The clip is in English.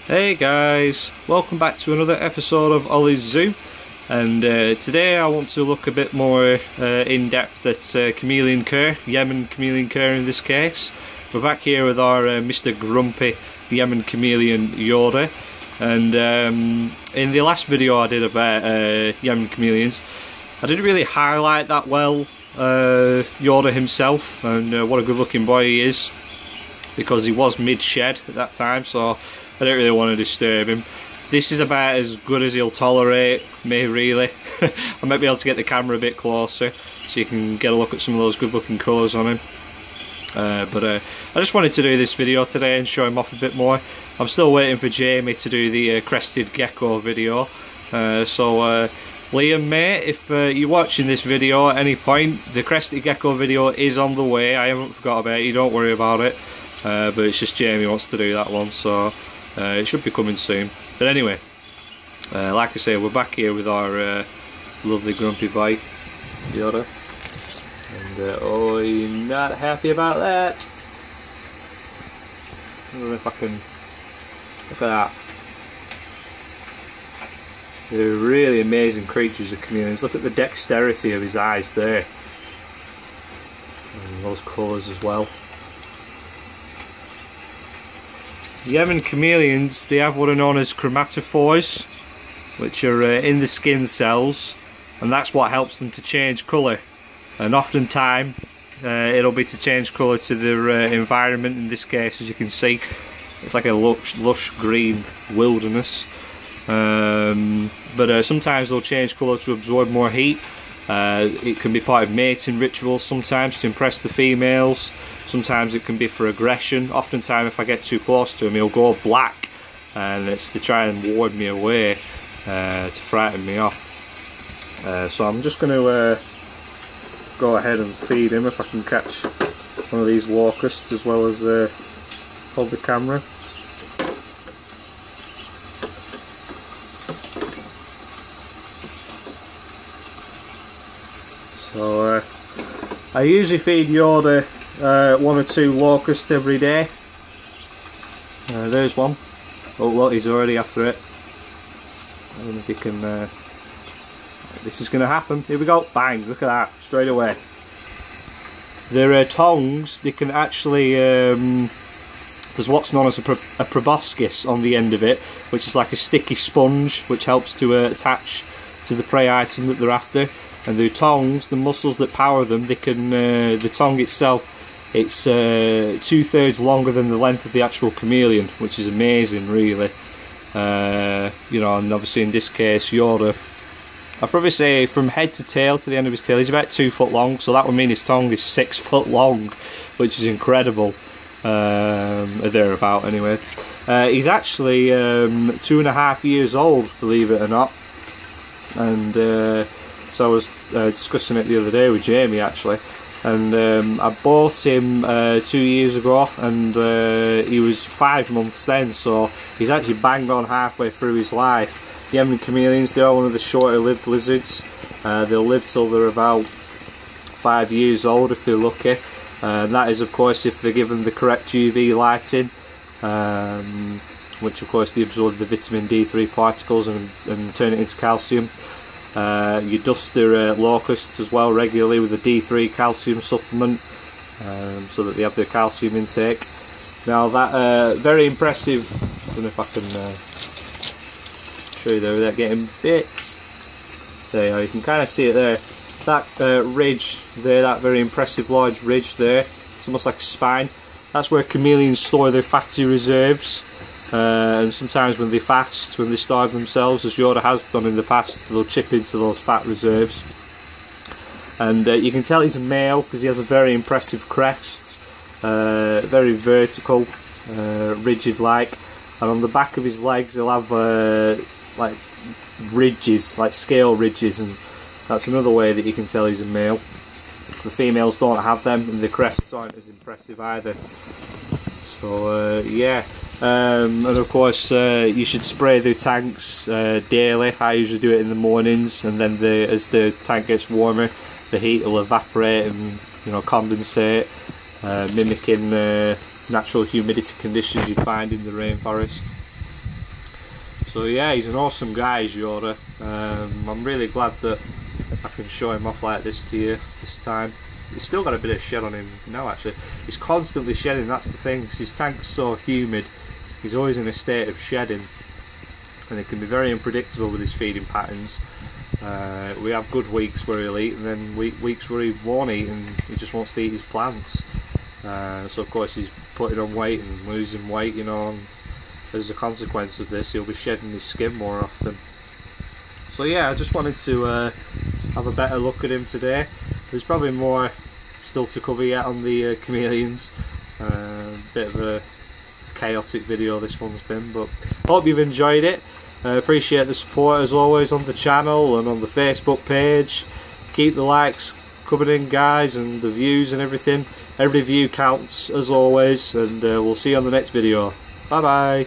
Hey guys, welcome back to another episode of Ollie's Zoo, and today I want to look a bit more in depth at Chameleon Cur, Yemen Chameleon Cur in this case. We're back here with our Mr. Grumpy Yemen Chameleon Yoda, and in the last video I did about Yemen Chameleons, I didn't really highlight that well Yoda himself and what a good looking boy he is, because he was mid-shed at that time, so I don't really want to disturb him. This is about as good as he'll tolerate me, really. I might be able to get the camera a bit closer so you can get a look at some of those good looking colours on him. But I just wanted to do this video today and show him off a bit more. I'm still waiting for Jamie to do the crested gecko video. So Liam, mate, if you're watching this video at any point, the crested gecko video is on the way. I haven't forgot about it, you don't worry about it. But it's just Jamie wants to do that one, so it should be coming soon. But anyway, like I say, we're back here with our lovely grumpy boy Yoda, and oh, you're not happy about that. I don't know if I can look at that. They're really amazing creatures, the chameleons. Look at the dexterity of his eyes there, and those colours as well. Yemen chameleons, they have what are known as chromatophores, which are in the skin cells, and that's what helps them to change colour. And oftentimes it'll be to change colour to their environment. In this case, as you can see, it's like a lush green wilderness. But sometimes they'll change colour to absorb more heat. It can be part of mating rituals sometimes to impress the females. Sometimes it can be for aggression. Oftentimes if I get too close to him, he'll go black, and it's to try and ward me away, to frighten me off. So I'm just going to go ahead and feed him if I can catch one of these locusts, as well as hold the camera. So I usually feed Yoda 1 or 2 locusts every day. There's one. Oh look, he's already after it. I don't know if he can... this is going to happen. Here we go. Bang, look at that, straight away. Their tongues, they can actually... there's what's known as a proboscis on the end of it, which is like a sticky sponge, which helps to attach to the prey item that they're after. And their tongues, the muscles that power them, they can... the tongue itself, it's 2/3 longer than the length of the actual chameleon, which is amazing, really. You know, and obviously in this case, Yoda, I'd probably say from head to tail to the end of his tail, he's about 2 foot long, so that would mean his tongue is 6 foot long, which is incredible. Or thereabout, anyway. He's actually 2.5 years old, believe it or not. And so I was discussing it the other day with Jamie, actually. And I bought him 2 years ago, and he was 5 months then, so he's actually banged on halfway through his life. Yemen chameleons, they are one of the shorter lived lizards. They'll live till they're about 5 years old if they're lucky. And that is, of course, if they're given the correct UV lighting, which of course they absorb the vitamin D3 particles and turn it into calcium. You dust their locusts as well regularly with a D3 calcium supplement, so that they have their calcium intake. Now that very impressive, I don't know if I can show you there without getting bits. There you are, you can kind of see it there. That ridge there, that very impressive large ridge there, it's almost like a spine. That's where chameleons store their fatty reserves. And sometimes when they fast, when they starve themselves, as Yoda has done in the past, they'll chip into those fat reserves. And you can tell he's a male because he has a very impressive crest, very vertical, rigid like, and on the back of his legs he'll have like ridges, like scale ridges, and that's another way that you can tell he's a male. The females don't have them, and the crests aren't as impressive either. So yeah. And of course you should spray the tanks daily. I usually do it in the mornings, and then as the tank gets warmer, the heat will evaporate and, you know, condensate, mimicking natural humidity conditions you'd find in the rainforest. So yeah, he's an awesome guy, is Yoda. I'm really glad that I can show him off like this to you this time. He's still got a bit of shed on him now actually. He's constantly shedding, that's the thing, because his tank's so humid. He's always in a state of shedding, and it can be very unpredictable with his feeding patterns. We have good weeks where he'll eat, and then weeks where he won't eat and he just wants to eat his plants. So of course he's putting on weight and losing weight, you know, and as a consequence of this he'll be shedding his skin more often. So yeah, I just wanted to have a better look at him today. There's probably more still to cover yet on the chameleons. Bit of a chaotic video this one's been, but hope you've enjoyed it. Appreciate the support as always on the channel and on the Facebook page. Keep the likes coming in, guys, and the views and everything. Every view counts as always, and we'll see you on the next video. Bye bye.